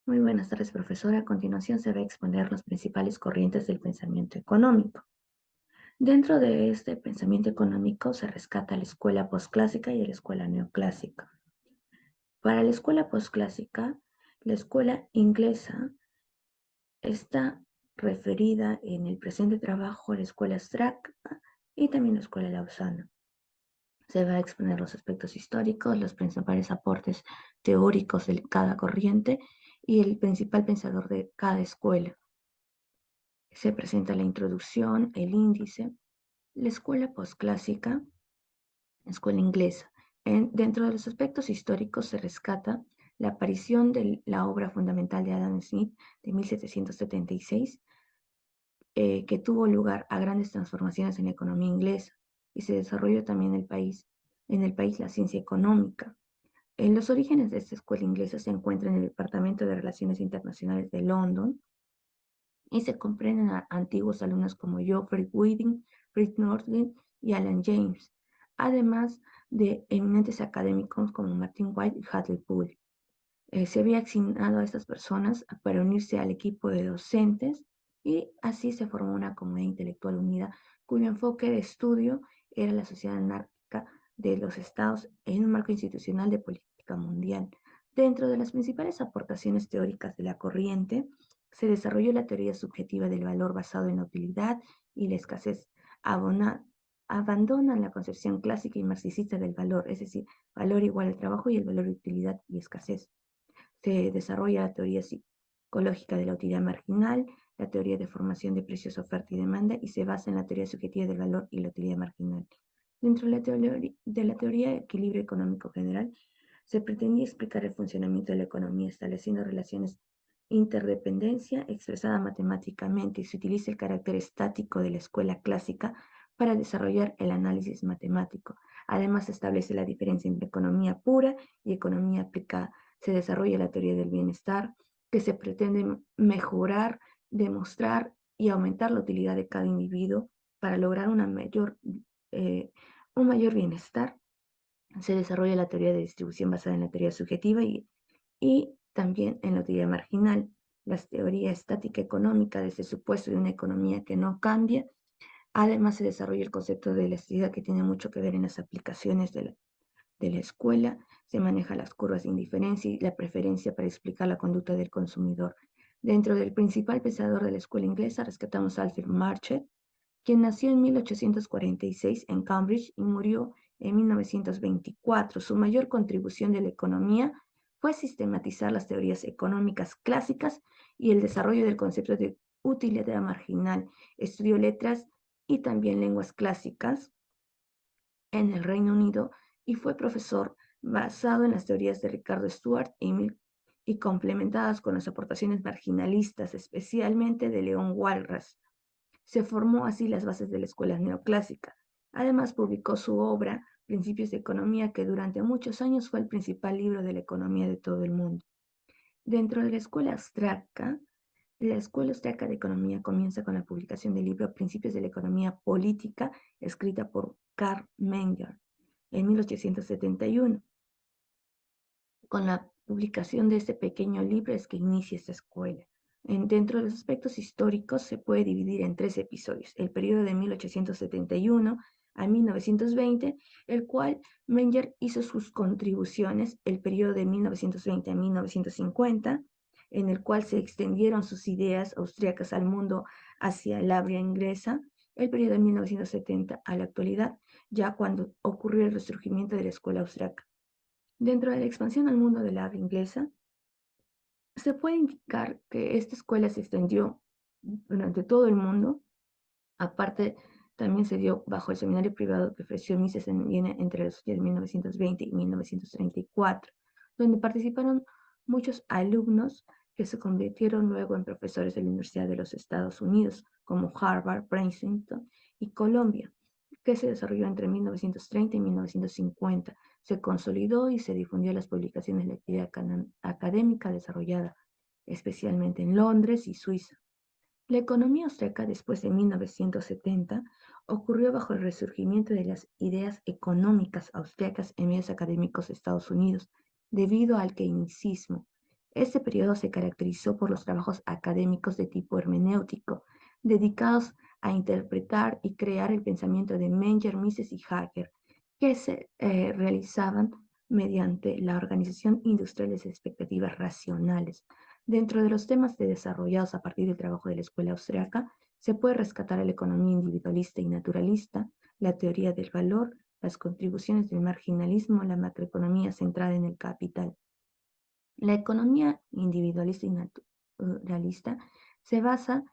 Muy buenas tardes, profesora. A continuación se va a exponer las principales corrientes del pensamiento económico. Dentro de este pensamiento económico se rescata la escuela posclásica y la escuela neoclásica. Para la escuela posclásica, la escuela inglesa está referida en el presente trabajo a la escuela Strachan y también la escuela Lausana. Se va a exponer los aspectos históricos, los principales aportes teóricos de cada corriente y el principal pensador de cada escuela. Se presenta la introducción, el índice, la escuela posclásica, la escuela inglesa. Dentro de los aspectos históricos se rescata la aparición de la obra fundamental de Adam Smith de 1776, que tuvo lugar a grandes transformaciones en la economía inglesa y se desarrolló también en el país la ciencia económica. En los orígenes de esta escuela inglesa se encuentra en el Departamento de Relaciones Internacionales de London, y se comprenden a antiguos alumnos como Geoffrey Wheaton, Fritz Nordling y Alan James, además de eminentes académicos como Martin White y Hadley Poole. Se había asignado a estas personas para unirse al equipo de docentes y así se formó una comunidad intelectual unida cuyo enfoque de estudio era la sociedad anárquica de los estados en un marco institucional de política mundial. Dentro de las principales aportaciones teóricas de la corriente, se desarrolló la teoría subjetiva del valor basado en la utilidad y la escasez. Abandonan la concepción clásica y marxista del valor, es decir, valor igual al trabajo y el valor de utilidad y escasez. Se desarrolla la teoría psicológica de la utilidad marginal, la teoría de formación de precios, oferta y demanda, y se basa en la teoría subjetiva del valor y la utilidad marginal. Dentro de la teoría de equilibrio económico general, se pretendía explicar el funcionamiento de la economía estableciendo relaciones interdependencia expresada matemáticamente y se utiliza el carácter estático de la escuela clásica para desarrollar el análisis matemático. Además, se establece la diferencia entre economía pura y economía aplicada. Se desarrolla la teoría del bienestar, que se pretende mejorar, demostrar y aumentar la utilidad de cada individuo para lograr eh, un mayor bienestar. Se desarrolla la teoría de distribución basada en la teoría subjetiva y también en la utilidad marginal. La teoría estática económica desde el supuesto de una economía que no cambia. Además, se desarrolla el concepto de elasticidad que tiene mucho que ver en las aplicaciones de la escuela. Se maneja las curvas de indiferencia y la preferencia para explicar la conducta del consumidor. Dentro del principal pensador de la escuela inglesa rescatamos a Alfred Marchet, quien nació en 1846 en Cambridge y murió en 1924. Su mayor contribución de la economía fue sistematizar las teorías económicas clásicas y el desarrollo del concepto de utilidad marginal. Estudió letras y también lenguas clásicas en el Reino Unido y fue profesor basado en las teorías de Ricardo Stuart y complementadas con las aportaciones marginalistas, especialmente de León Walras. Se formó así las bases de la escuela neoclásica. Además, publicó su obra Principios de Economía, que durante muchos años fue el principal libro de la economía de todo el mundo. Dentro de la escuela austriaca de economía comienza con la publicación del libro Principios de la Economía Política, escrita por Karl Menger en 1871. Con la publicación de este pequeño libro es que inicia esta escuela. Dentro de los aspectos históricos se puede dividir en tres episodios. El periodo de 1871 a 1920, el cual Menger hizo sus contribuciones, el periodo de 1920 a 1950, en el cual se extendieron sus ideas austríacas al mundo hacia el habla inglesa, el periodo de 1970 a la actualidad, ya cuando ocurrió el resurgimiento de la escuela austríaca. Dentro de la expansión al mundo del habla inglesa, se puede indicar que esta escuela se extendió durante todo el mundo. Aparte, también se dio bajo el seminario privado que ofreció Mises en Viena entre los años 1920 y 1934, donde participaron muchos alumnos que se convirtieron luego en profesores de la Universidad de los Estados Unidos, como Harvard, Princeton y Columbia, que se desarrolló entre 1930 y 1950. Se consolidó y se difundió las publicaciones de la actividad académica desarrollada especialmente en Londres y Suiza. La economía austríaca después de 1970 ocurrió bajo el resurgimiento de las ideas económicas austríacas en medios académicos de Estados Unidos debido al keynesianismo, Este periodo se caracterizó por los trabajos académicos de tipo hermenéutico, dedicados a interpretar y crear el pensamiento de Menger, Mises y Hacker, que se realizaban mediante la organización industrial de expectativas racionales. Dentro de los temas desarrollados a partir del trabajo de la escuela austriaca, se puede rescatar la economía individualista y naturalista, la teoría del valor, las contribuciones del marginalismo, la macroeconomía centrada en el capital. La economía individualista y naturalista se basa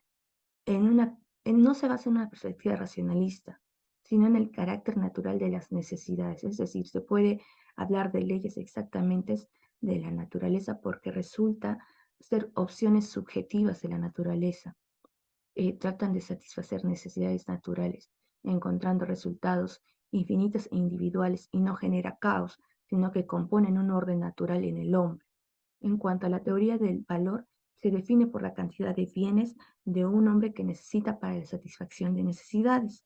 no se basa en una perspectiva racionalista, sino en el carácter natural de las necesidades. Es decir, se puede hablar de leyes exactamente de la naturaleza porque resulta ser opciones subjetivas de la naturaleza. Tratan de satisfacer necesidades naturales, encontrando resultados infinitos e individuales y no genera caos, sino que componen un orden natural en el hombre. En cuanto a la teoría del valor, se define por la cantidad de bienes de un hombre que necesita para la satisfacción de necesidades.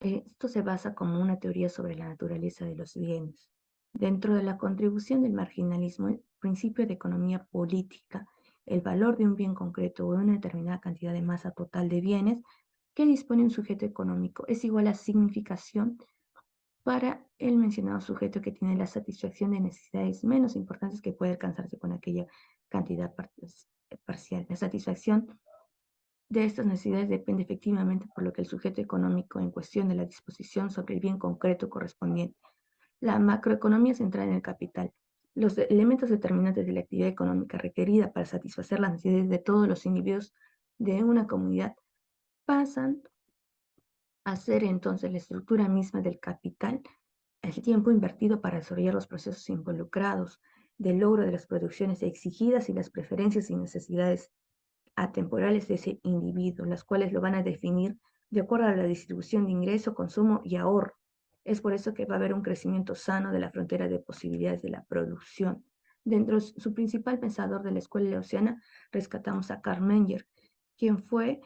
Esto se basa como una teoría sobre la naturaleza de los bienes. Dentro de la contribución del marginalismo, el principio de economía política, el valor de un bien concreto o de una determinada cantidad de masa total de bienes que dispone un sujeto económico es igual a significación para el mencionado sujeto que tiene la satisfacción de necesidades menos importantes que puede alcanzarse con aquella cantidad parcial. La satisfacción de estas necesidades depende efectivamente por lo que el sujeto económico en cuestión de la disposición sobre el bien concreto correspondiente. La macroeconomía centrada en el capital. Los elementos determinantes de la actividad económica requerida para satisfacer las necesidades de todos los individuos de una comunidad pasan a ser entonces la estructura misma del capital, el tiempo invertido para desarrollar los procesos involucrados, del logro de las producciones exigidas y las preferencias y necesidades atemporales de ese individuo, las cuales lo van a definir de acuerdo a la distribución de ingreso, consumo y ahorro. Es por eso que va a haber un crecimiento sano de la frontera de posibilidades de la producción. Dentro de su principal pensador de la escuela leuciana, rescatamos a Karl Menger, quien fue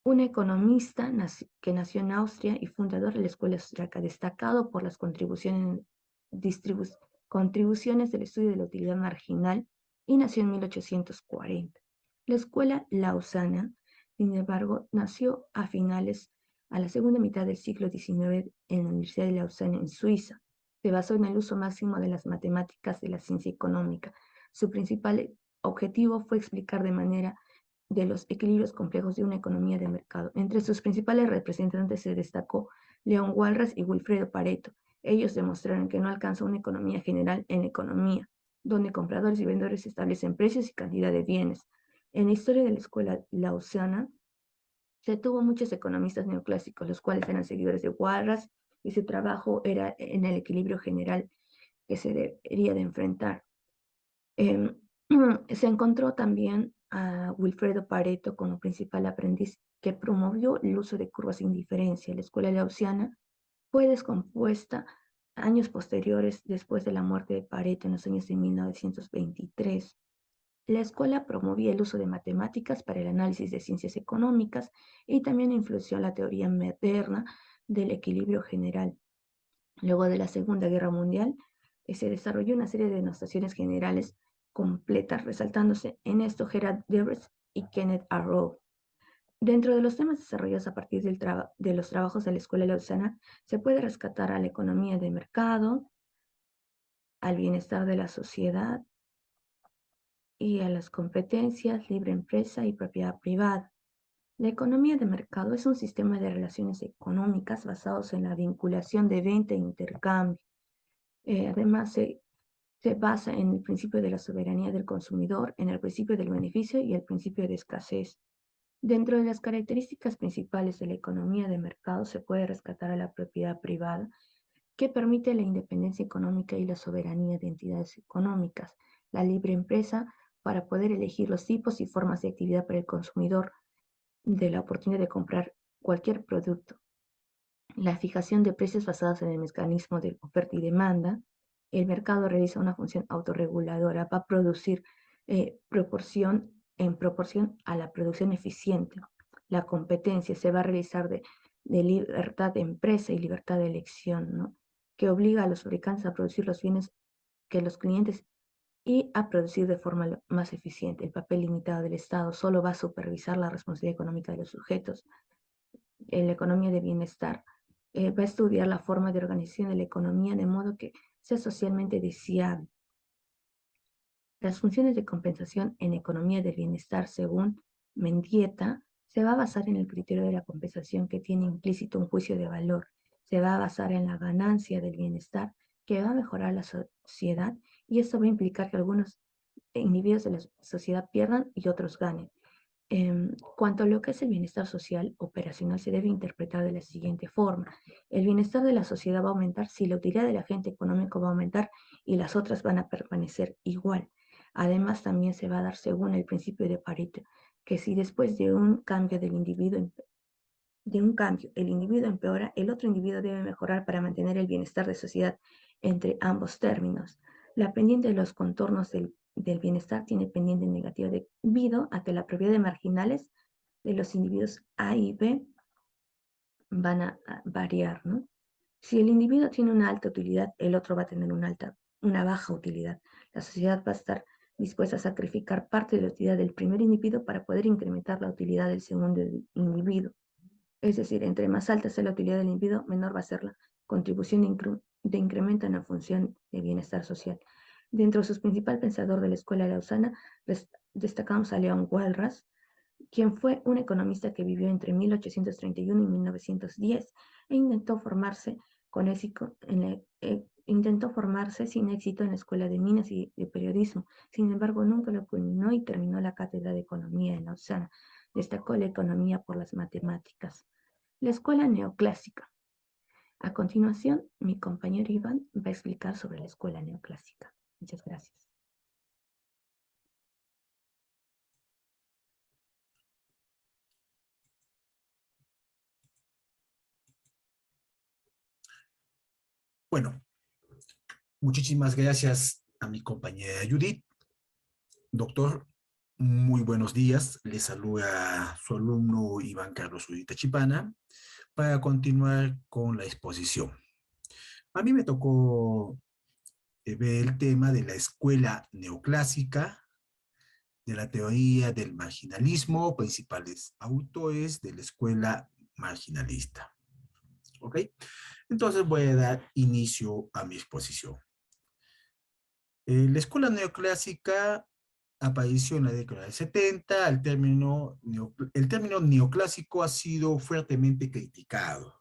un economista que nació en Austria y fundador de la escuela austriaca, destacado por las contribuciones del estudio de la utilidad marginal, y nació en 1840. La escuela lausana, sin embargo, nació a la segunda mitad del siglo XIX en la Universidad de Lausana, en Suiza. Se basó en el uso máximo de las matemáticas de la ciencia económica. Su principal objetivo fue explicar de manera de los equilibrios complejos de una economía de mercado. Entre sus principales representantes se destacó Leon Walras y Wilfredo Pareto. Ellos demostraron que no alcanza una economía general en economía, donde compradores y vendedores establecen precios y cantidad de bienes. En la historia de la escuela lausana, se tuvo muchos economistas neoclásicos, los cuales eran seguidores de Walras, y su trabajo era en el equilibrio general que se debería de enfrentar. Se encontró también a Wilfredo Pareto como principal aprendiz que promovió el uso de curvas de indiferencia. La escuela gaussiana fue descompuesta años posteriores después de la muerte de Pareto en los años de 1923. La escuela promovía el uso de matemáticas para el análisis de ciencias económicas y también influyó en la teoría moderna del equilibrio general. Luego de la Segunda Guerra Mundial, se desarrolló una serie de denotaciones generales completas, resaltándose en esto Gerard Devers y Kenneth Arrow. Dentro de los temas desarrollados a partir de los trabajos de la Escuela Lausana, se puede rescatar a la economía de mercado, al bienestar de la sociedad y a las competencias, libre empresa y propiedad privada. La economía de mercado es un sistema de relaciones económicas basados en la vinculación de venta e intercambio. Además, se basa en el principio de la soberanía del consumidor, en el principio del beneficio y el principio de escasez. Dentro de las características principales de la economía de mercado se puede rescatar a la propiedad privada, que permite la independencia económica y la soberanía de entidades económicas, la libre empresa para poder elegir los tipos y formas de actividad para el consumidor, de la oportunidad de comprar cualquier producto, la fijación de precios basados en el mecanismo de oferta y demanda. El mercado realiza una función autorreguladora, va a producir en proporción a la producción eficiente. La competencia se va a realizar de libertad de empresa y libertad de elección, ¿no? Que obliga a los fabricantes a producir los bienes que los clientes y a producir de forma más eficiente. El papel limitado del Estado solo va a supervisar la responsabilidad económica de los sujetos. En la economía de bienestar va a estudiar la forma de organización de la economía de modo que sea socialmente deseable. Las funciones de compensación en economía del bienestar, según Mendieta, se va a basar en el criterio de la compensación que tiene implícito un juicio de valor. Se va a basar en la ganancia del bienestar que va a mejorar la sociedad y esto va a implicar que algunos individuos de la sociedad pierdan y otros ganen. Cuanto a lo que es el bienestar social operacional, se debe interpretar de la siguiente forma. El bienestar de la sociedad va a aumentar si la utilidad del agente económico va a aumentar y las otras van a permanecer igual. Además, también se va a dar según el principio de Pareto, que si después de un cambio el individuo empeora, el otro individuo debe mejorar para mantener el bienestar de sociedad entre ambos términos. La pendiente de los contornos del bienestar tiene pendiente negativa debido a que la propiedad de marginales de los individuos A y B van a variar, ¿no? Si el individuo tiene una alta utilidad, el otro va a tener una baja utilidad. La sociedad va a estar dispuesta a sacrificar parte de la utilidad del primer individuo para poder incrementar la utilidad del segundo individuo. Es decir, entre más alta sea la utilidad del individuo, menor va a ser la contribución de incremento en la función de bienestar social. Dentro de sus principales pensadores de la Escuela Lausana, destacamos a Leon Walras, quien fue un economista que vivió entre 1831 y 1910 e intentó formarse sin éxito en la Escuela de Minas y de Periodismo. Sin embargo, nunca lo culminó y terminó la cátedra de Economía en Lausana. Destacó la economía por las matemáticas. La escuela neoclásica. A continuación, mi compañero Iván va a explicar sobre la escuela neoclásica. Muchas gracias. Bueno, muchísimas gracias a mi compañera Judith. Doctor, muy buenos días. Le saluda su alumno Iván Carlos Udita Chipana para continuar con la exposición. A mí me tocó ver el tema de la escuela neoclásica, de la teoría del marginalismo, principales autores de la escuela marginalista. ¿Ok? Entonces voy a dar inicio a mi exposición. La escuela neoclásica apareció en la década del 70. El término neoclásico ha sido fuertemente criticado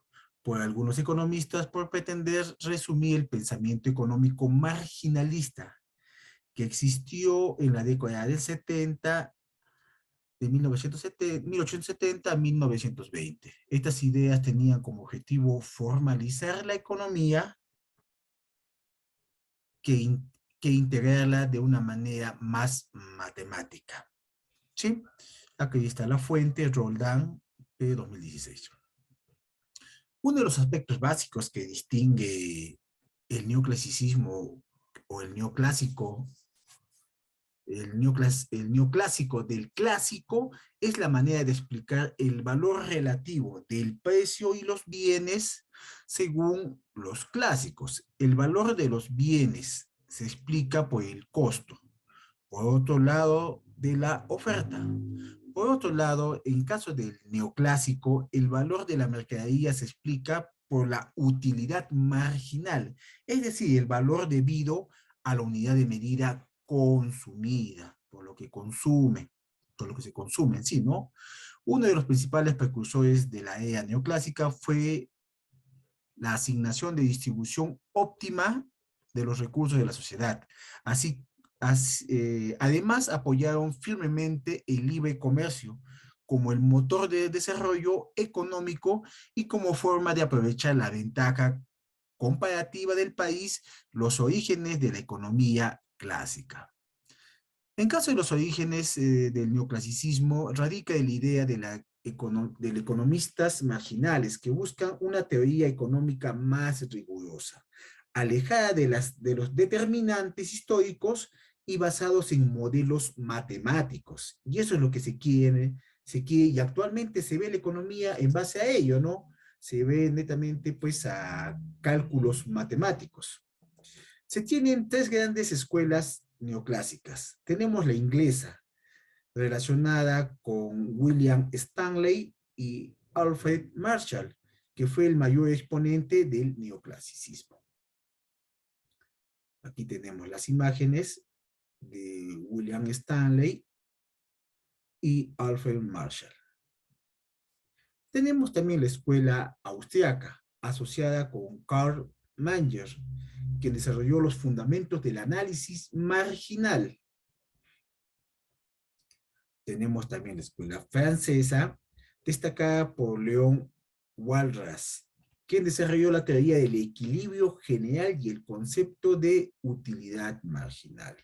por algunos economistas por pretender resumir el pensamiento económico marginalista que existió en la década del 70, de 1870 a 1920. Estas ideas tenían como objetivo formalizar la economía que, que integrarla de una manera más matemática. ¿Sí? Aquí está la fuente, Roldán, 2016. Uno de los aspectos básicos que distingue el neoclasicismo o el neoclásico del clásico es la manera de explicar el valor relativo del precio y los bienes según los clásicos. El valor de los bienes se explica por el costo. Por otro lado, de la oferta. Por otro lado, en caso del neoclásico, el valor de la mercadería se explica por la utilidad marginal, es decir, el valor debido a la unidad de medida consumida, por lo que consume, por lo que se consume en sí, ¿no? Uno de los principales precursores de la era neoclásica fue la asignación de distribución óptima de los recursos de la sociedad. Además, apoyaron firmemente el libre comercio como el motor de desarrollo económico y como forma de aprovechar la ventaja comparativa del país, los orígenes de la economía clásica. En caso de los orígenes del neoclasicismo, radica en la idea de economistas marginales que buscan una teoría económica más rigurosa, alejada de los determinantes históricos y basados en modelos matemáticos. Y eso es lo que se quiere y actualmente se ve la economía en base a ello, ¿no? Se ve netamente pues a cálculos matemáticos. Se tienen tres grandes escuelas neoclásicas. Tenemos la inglesa, relacionada con William Stanley y Alfred Marshall, que fue el mayor exponente del neoclasicismo. Aquí tenemos las imágenes de William Stanley y Alfred Marshall. Tenemos también la escuela austriaca, asociada con Karl Manger, quien desarrolló los fundamentos del análisis marginal. Tenemos también la escuela francesa, destacada por Léon Walras, quien desarrolló la teoría del equilibrio general y el concepto de utilidad marginal.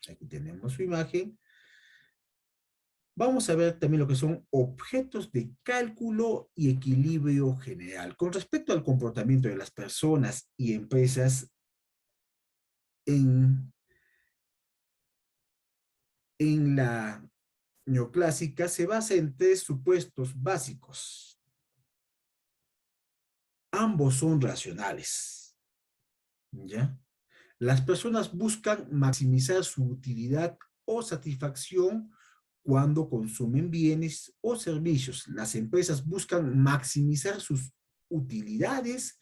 Aquí tenemos su imagen. Vamos a ver también lo que son objetos de cálculo y equilibrio general. Con respecto al comportamiento de las personas y empresas en la neoclásica, se basa en 3 supuestos básicos. Ambos son racionales, ¿ya? Las personas buscan maximizar su utilidad o satisfacción cuando consumen bienes o servicios. Las empresas buscan maximizar sus utilidades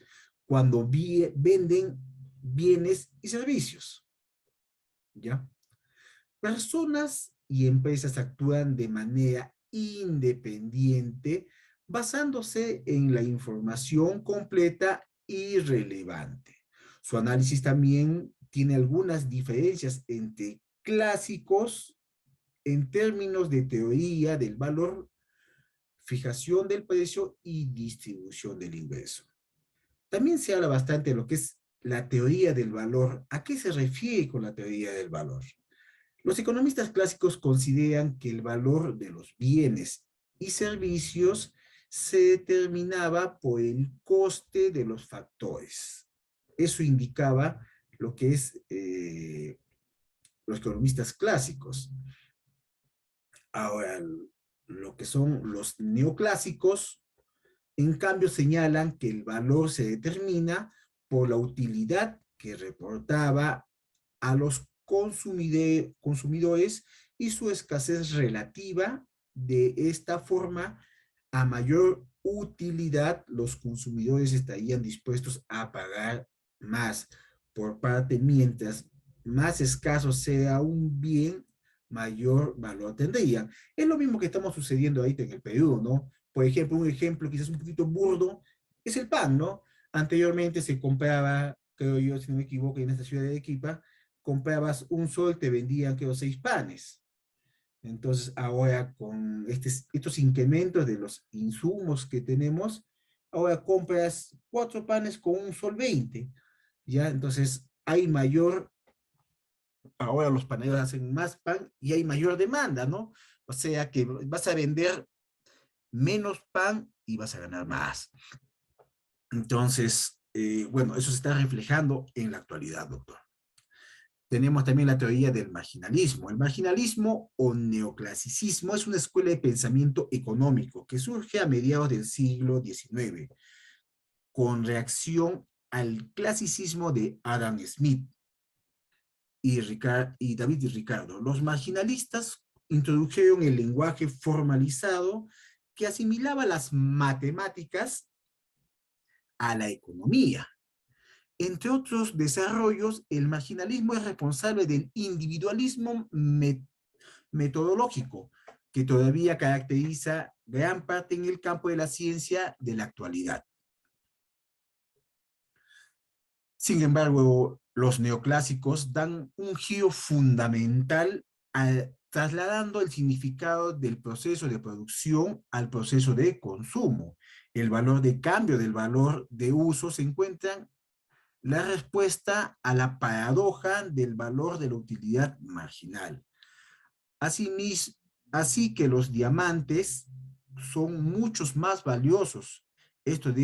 cuando venden bienes y servicios, ¿ya? Personas y empresas actúan de manera independiente basándose en la información completa y relevante. Su análisis también tiene algunas diferencias entre clásicos en términos de teoría del valor, fijación del precio y distribución del ingreso. También se habla bastante de lo que es la teoría del valor. ¿A qué se refiere con la teoría del valor? Los economistas clásicos consideran que el valor de los bienes y servicios se determinaba por el coste de los factores. Eso indicaba lo que es los economistas clásicos. Ahora, lo que son los neoclásicos, en cambio, señalan que el valor se determina por la utilidad que reportaba a los consumidores y su escasez relativa. De esta forma, a mayor utilidad, los consumidores estarían dispuestos a pagar más. Por parte, mientras más escaso sea un bien, mayor valor tendría. Es lo mismo que estamos sucediendo ahorita en el Perú, ¿no? Por ejemplo, un ejemplo quizás un poquito burdo es el pan, ¿no? Anteriormente se compraba, creo yo, si no me equivoco, en esta ciudad de Arequipa, comprabas un sol, te vendían, creo, 6 panes. Entonces, ahora con estos incrementos de los insumos que tenemos, ahora compras 4 panes con un sol 20, ¿ya? Entonces, hay mayor, ahora los panaderos hacen más pan y hay mayor demanda, ¿no? O sea que vas a vender menos pan y vas a ganar más. Entonces, bueno, eso se está reflejando en la actualidad, doctor. Tenemos también la teoría del marginalismo. El marginalismo o neoclasicismo es una escuela de pensamiento económico que surge a mediados del siglo XIX, con reacción al clasicismo de Adam Smith y David y Ricardo. Los marginalistas introdujeron el lenguaje formalizado que asimilaba las matemáticas a la economía. Entre otros desarrollos, el marginalismo es responsable del individualismo metodológico, que todavía caracteriza gran parte en el campo de la ciencia de la actualidad. Sin embargo, los neoclásicos dan un giro fundamental trasladando el significado del proceso de producción al proceso de consumo. El valor de cambio del valor de uso se encuentran la respuesta a la paradoja del valor de la utilidad marginal. Así que los diamantes son muchos más valiosos. Esto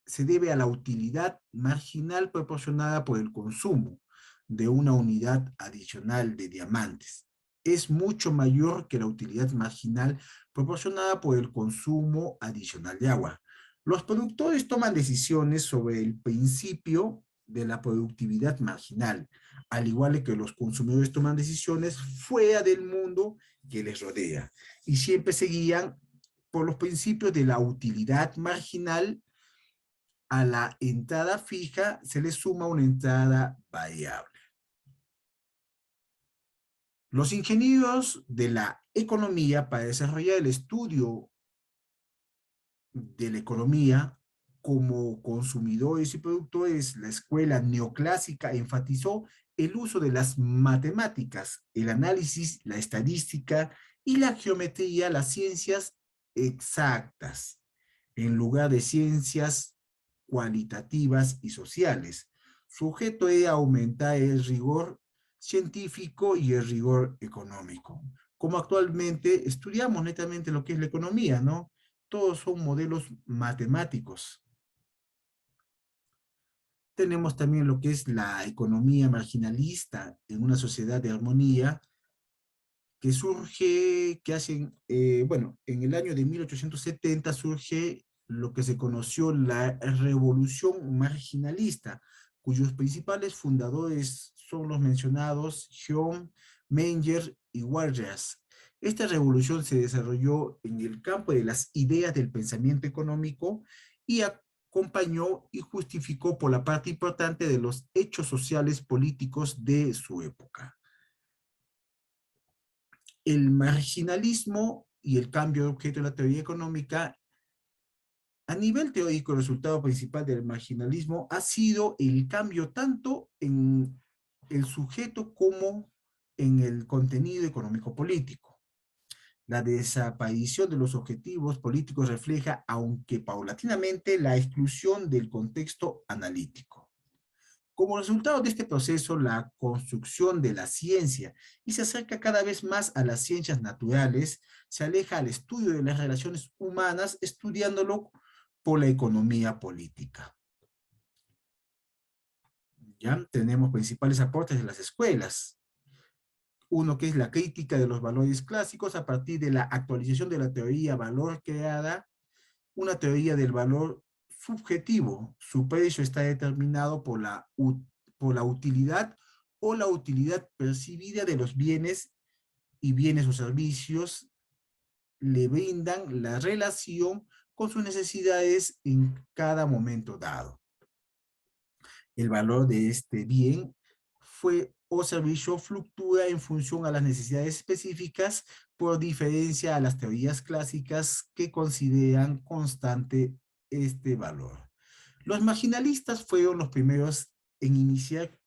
se debe a la utilidad marginal proporcionada por el consumo de una unidad adicional de diamantes. Es mucho mayor que la utilidad marginal proporcionada por el consumo adicional de agua. Los productores toman decisiones sobre el principio de la productividad marginal, al igual que los consumidores toman decisiones fuera del mundo que les rodea, y siempre se guían por los principios de la utilidad marginal. A la entrada fija se le suma una entrada variable. Los ingenieros de la economía, para desarrollar el estudio de la economía como consumidores y productores, la escuela neoclásica enfatizó el uso de las matemáticas, el análisis, la estadística y la geometría, las ciencias exactas, en lugar de ciencias cualitativas y sociales. Su objeto es aumentar el rigor científico y el rigor económico. Como actualmente estudiamos netamente lo que es la economía, ¿no? Todos son modelos matemáticos. Tenemos también lo que es la economía marginalista en una sociedad de armonía que surge, bueno, en el año de 1870 surge lo que se conoció la revolución marginalista, cuyos principales fundadores son los mencionados Hume, Menger y Warras. Esta revolución se desarrolló en el campo de las ideas del pensamiento económico y acompañó y justificó por la parte importante de los hechos sociales políticos de su época. El marginalismo y el cambio de objeto de la teoría económica, a nivel teórico, el resultado principal del marginalismo ha sido el cambio tanto en el sujeto como en el contenido económico-político. La desaparición de los objetivos políticos refleja, aunque paulatinamente, la exclusión del contexto analítico. Como resultado de este proceso, la construcción de la ciencia y se acerca cada vez más a las ciencias naturales, se aleja al estudio de las relaciones humanas, estudiándolo por la economía política. ¿Ya? Tenemos principales aportes de las escuelas. Uno que es la crítica de los valores clásicos a partir de la actualización de la teoría valor creada, una teoría del valor subjetivo. Su precio está determinado por la utilidad o la utilidad percibida de los bienes, y bienes o servicios le brindan la relación con sus necesidades en cada momento dado. El valor de este bien o servicio fluctúa en función a las necesidades específicas, por diferencia a las teorías clásicas que consideran constante este valor. Los marginalistas fueron los primeros en iniciar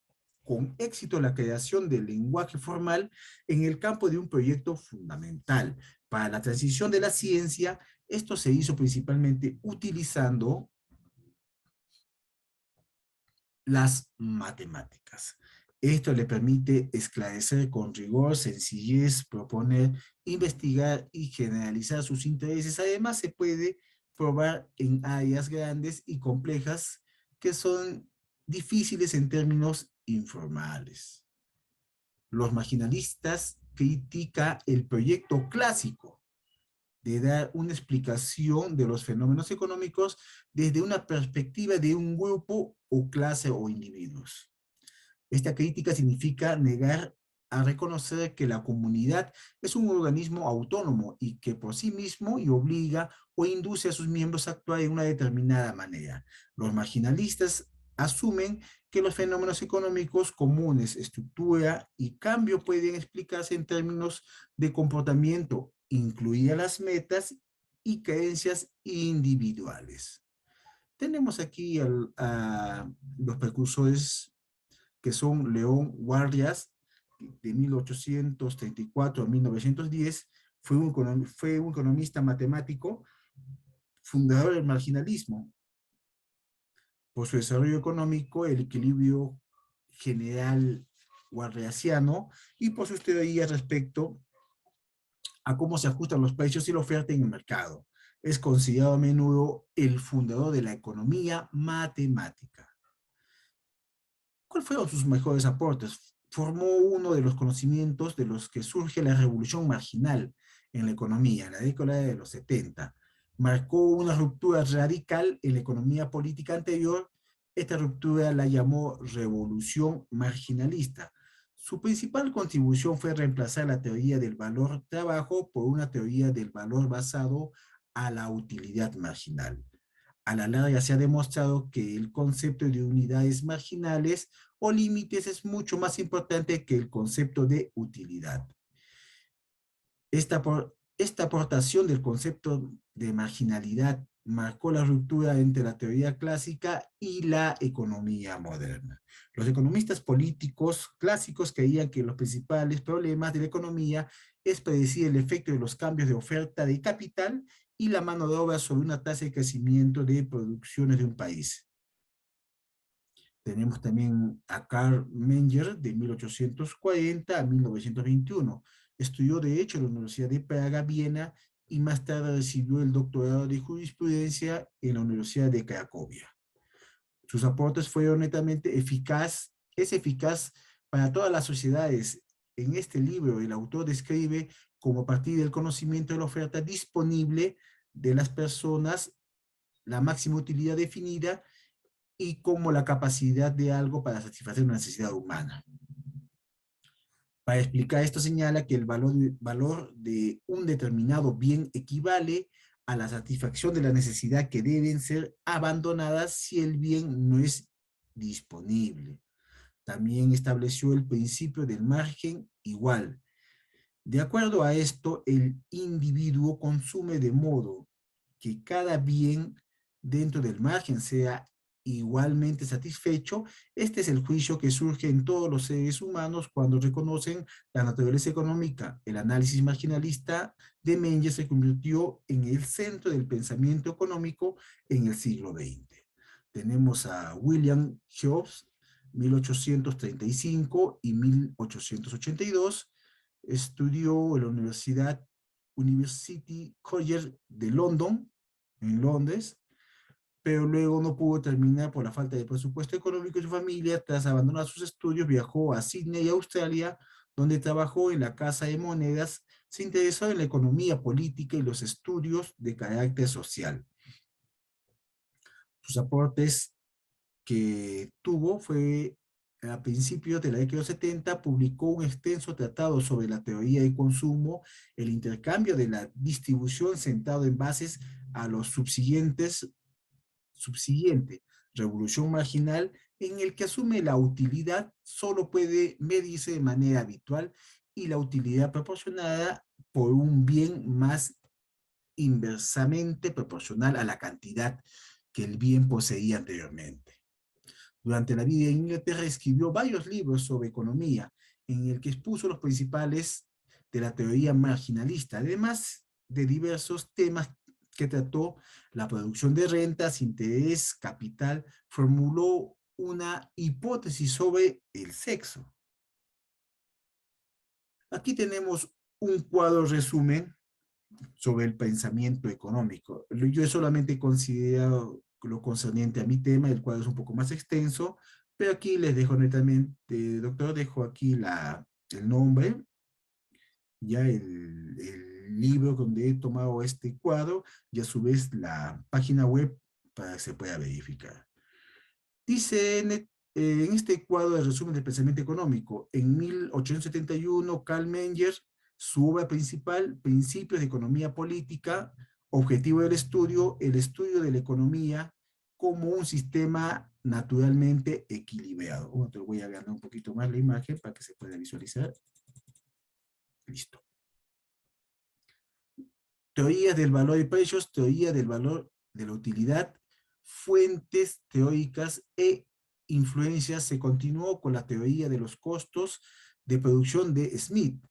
con éxito la creación del lenguaje formal en el campo de un proyecto fundamental. Para la transición de la ciencia, esto se hizo principalmente utilizando las matemáticas. Esto le permite esclarecer con rigor, sencillez, proponer, investigar y generalizar sus intereses. Además, se puede probar en áreas grandes y complejas que son difíciles en términos informales. Los marginalistas critican el proyecto clásico de dar una explicación de los fenómenos económicos desde una perspectiva de un grupo o clase o individuos. Esta crítica significa negar a reconocer que la comunidad es un organismo autónomo y que por sí mismo y obliga o induce a sus miembros a actuar de una determinada manera. Los marginalistas asumen que los fenómenos económicos comunes, estructura y cambio pueden explicarse en términos de comportamiento, incluidas las metas y creencias individuales. Tenemos aquí a los precursores que son León Warras, de 1834 a 1910, fue un economista matemático, fundador del marginalismo. Por su desarrollo económico, el equilibrio general warrasiano, y por sus teorías respecto a cómo se ajustan los precios y la oferta en el mercado. Es considerado a menudo el fundador de la economía matemática. ¿Cuáles fueron sus mejores aportes? Formó uno de los conocimientos de los que surge la revolución marginal en la economía, en la década de los 70. Marcó una ruptura radical en la economía política anterior Esta ruptura la llamó revolución marginalista. Su principal contribución fue reemplazar la teoría del valor trabajo por una teoría del valor basado a la utilidad marginal. A la larga se ha demostrado que el concepto de unidades marginales o límites es mucho más importante que el concepto de utilidad. Esta aportación del concepto de marginalidad marcó la ruptura entre la teoría clásica y la economía moderna. Los economistas políticos clásicos creían que los principales problemas de la economía es predecir el efecto de los cambios de oferta de capital y la mano de obra sobre una tasa de crecimiento de producciones de un país. Tenemos también a Karl Menger de 1840 a 1921. Estudió Derecho en la Universidad de Praga, Viena, y más tarde recibió el doctorado de Jurisprudencia en la Universidad de Cracovia. Sus aportes fueron netamente es eficaz para todas las sociedades. En este libro, el autor describe como a partir del conocimiento de la oferta disponible de las personas, la máxima utilidad definida y como la capacidad de algo para satisfacer una necesidad humana. Para explicar esto señala que el valor de un determinado bien equivale a la satisfacción de la necesidad que deben ser abandonadas si el bien no es disponible. También estableció el principio del margen igual. De acuerdo a esto, el individuo consume de modo que cada bien dentro del margen sea igualmente satisfecho. Este es el juicio que surge en todos los seres humanos cuando reconocen la naturaleza económica. El análisis marginalista de Menger se convirtió en el centro del pensamiento económico en el siglo XX. Tenemos a William Jobs, 1835 y 1882. Estudió en la University College de London, en Londres, pero luego no pudo terminar por la falta de presupuesto económico de su familia. Tras abandonar sus estudios, viajó a Sydney, Australia, donde trabajó en la Casa de Monedas. Se interesó en la economía política y los estudios de carácter social. Sus aportes que tuvo fue a principios de la década de los 70, publicó un extenso tratado sobre la teoría de consumo, el intercambio de la distribución centrado en bases a los subsiguiente, revolución marginal, en el que asume la utilidad solo puede medirse de manera habitual y la utilidad proporcionada por un bien más inversamente proporcional a la cantidad que el bien poseía anteriormente. Durante la vida en Inglaterra escribió varios libros sobre economía, en el que expuso los principales de la teoría marginalista, además de diversos temas que trató: la producción de rentas, interés, capital. Formuló una hipótesis sobre el sexo. Aquí tenemos un cuadro resumen sobre el pensamiento económico. Yo solamente considero lo concerniente a mi tema, el cual es un poco más extenso, pero aquí les dejo netamente, doctor, dejo aquí el nombre, ya el libro donde he tomado este cuadro, y a su vez la página web para que se pueda verificar. Dice en este cuadro de resumen del pensamiento económico, en 1871, Karl Menger, su obra principal, Principios de Economía Política, objetivo del estudio, el estudio de la economía como un sistema naturalmente equilibrado. Bueno, te voy a agrandar un poquito más la imagen para que se pueda visualizar. Listo. Teorías del valor y precios, teoría del valor de la utilidad, fuentes teóricas e influencias. Se continuó con la teoría de los costos de producción de Smith.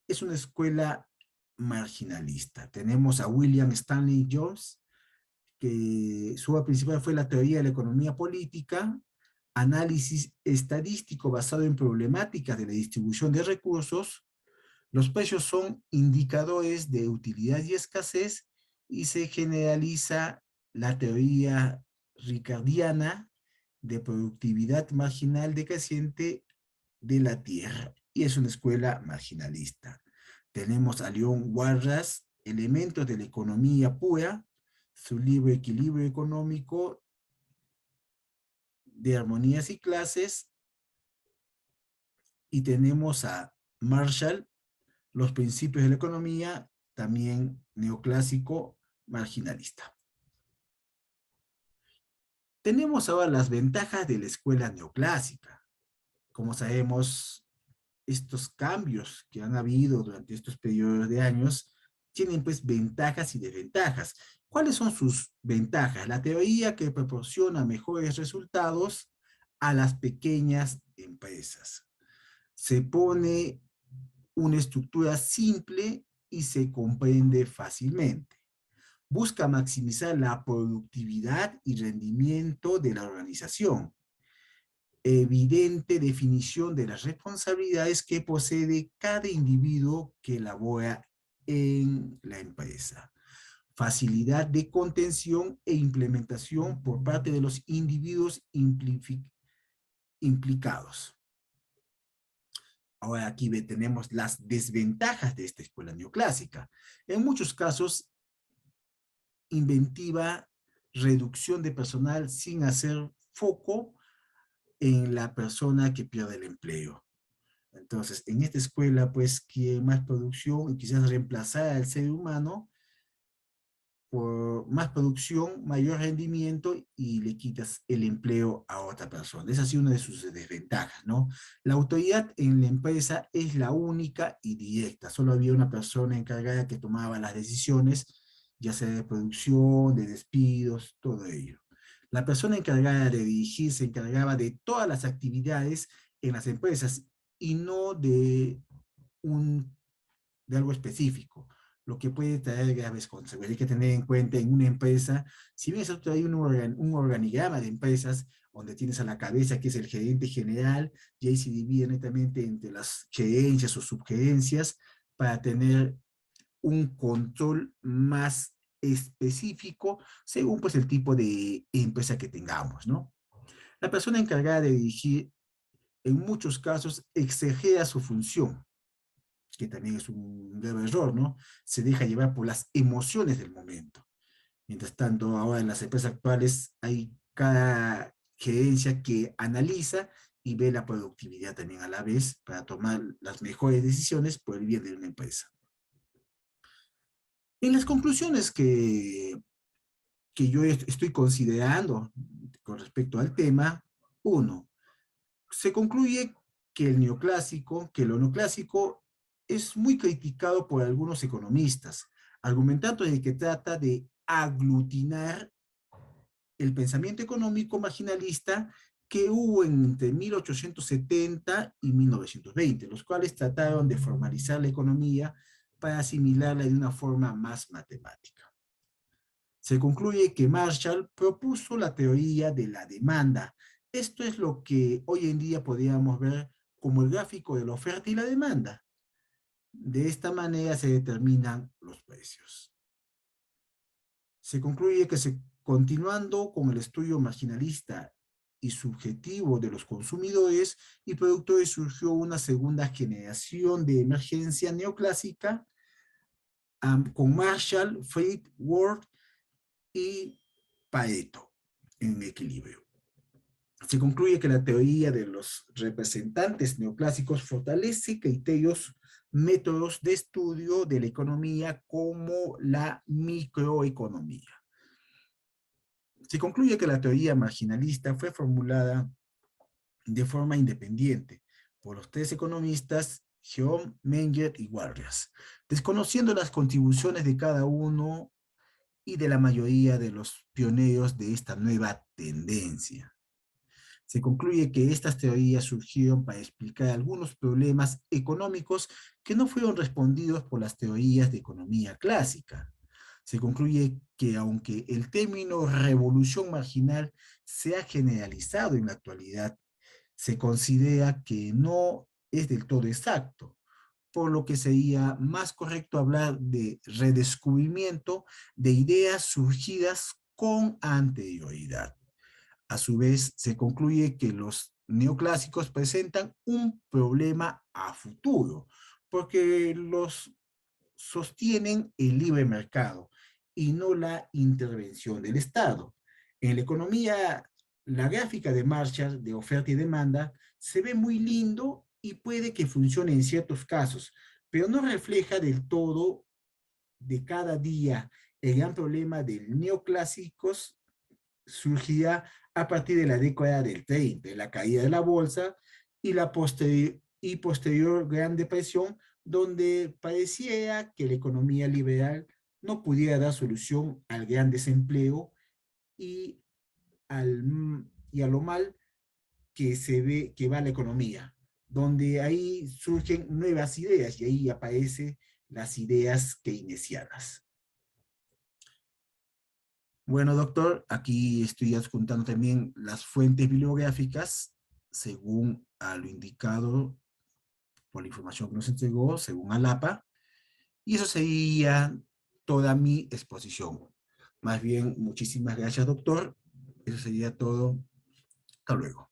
Es una escuela marginalista. Tenemos a William Stanley Jones, que su obra principal fue la teoría de la economía política, análisis estadístico basado en problemáticas de la distribución de recursos. Los precios son indicadores de utilidad y escasez, y se generaliza la teoría ricardiana de productividad marginal decreciente de la tierra, y es una escuela marginalista. Tenemos a Leon Warras, Elementos de la economía pura, su libro Equilibrio económico, de Armonías y Clases, y tenemos a Marshall, Los principios de la economía, también neoclásico marginalista. Tenemos ahora las ventajas de la escuela neoclásica. Como sabemos, estos cambios que han habido durante estos periodos de años tienen pues ventajas y desventajas. ¿Cuáles son sus ventajas? La teoría que proporciona mejores resultados a las pequeñas empresas. Se pone una estructura simple y se comprende fácilmente. Busca maximizar la productividad y rendimiento de la organización. Evidente definición de las responsabilidades que posee cada individuo que labora en la empresa. Facilidad de contención e implementación por parte de los individuos implicados. Ahora aquí tenemos las desventajas de esta escuela neoclásica. En muchos casos, inventiva reducción de personal sin hacer foco en la persona que pierde el empleo. Entonces, en esta escuela, pues, quiere más producción y quizás reemplazar al ser humano por más producción, mayor rendimiento y le quitas el empleo a otra persona. Esa ha sido una de sus desventajas, ¿no? La autoridad en la empresa es la única y directa. Solo había una persona encargada que tomaba las decisiones, ya sea de producción, de despidos, todo ello. La persona encargada de dirigir se encargaba de todas las actividades en las empresas y no de algo específico, lo que puede traer graves consecuencias. Hay que tener en cuenta en una empresa, si bien hay un organigrama de empresas donde tienes a la cabeza que es el gerente general, y ahí se divide netamente entre las gerencias o subgerencias para tener un control más específico según pues el tipo de empresa que tengamos, ¿no? La persona encargada de dirigir en muchos casos exagera su función, que también es un grave error, ¿no? Se deja llevar por las emociones del momento. Mientras tanto, ahora en las empresas actuales hay cada gerencia que analiza y ve la productividad también a la vez para tomar las mejores decisiones por el bien de una empresa. En las conclusiones que yo estoy considerando con respecto al tema, uno, se concluye que lo neoclásico es muy criticado por algunos economistas, argumentando de que trata de aglutinar el pensamiento económico marginalista que hubo entre 1870 y 1920, los cuales trataron de formalizar la economía para asimilarla de una forma más matemática. Se concluye que Marshall propuso la teoría de la demanda. Esto es lo que hoy en día podríamos ver como el gráfico de la oferta y la demanda. De esta manera se determinan los precios. Se concluye que continuando con el estudio marginalista y subjetivo de los consumidores y productores, surgió una segunda generación de emergencia neoclásica con Marshall, Fried, Ward y Pareto en equilibrio. Se concluye que la teoría de los representantes neoclásicos fortalece criterios, métodos de estudio de la economía como la microeconomía. Se concluye que la teoría marginalista fue formulada de forma independiente por los tres economistas Hume, Menger y Warriors, desconociendo las contribuciones de cada uno y de la mayoría de los pioneros de esta nueva tendencia. Se concluye que estas teorías surgieron para explicar algunos problemas económicos que no fueron respondidos por las teorías de economía clásica. Se concluye que aunque el término revolución marginal se ha generalizado en la actualidad, se considera que no es del todo exacto, por lo que sería más correcto hablar de redescubrimiento de ideas surgidas con anterioridad. A su vez, se concluye que los neoclásicos presentan un problema a futuro, porque los sostienen el libre mercado y no la intervención del Estado. En la economía la gráfica de marchas de oferta y demanda se ve muy lindo y puede que funcione en ciertos casos, pero no refleja del todo de cada día. El gran problema del neoclásicos surgía a partir de la década del 30, de la caída de la bolsa y la posterior Gran Depresión, donde parecía que la economía liberal no pudiera dar solución al gran desempleo y, y a lo mal que se ve que va la economía, donde ahí surgen nuevas ideas y ahí aparecen las ideas keynesianas. Bueno, doctor, aquí estoy adjuntando también las fuentes bibliográficas según a lo indicado por la información que nos entregó, según ALAPA, y eso sería toda mi exposición. Más bien, muchísimas gracias, doctor. Eso sería todo. Hasta luego.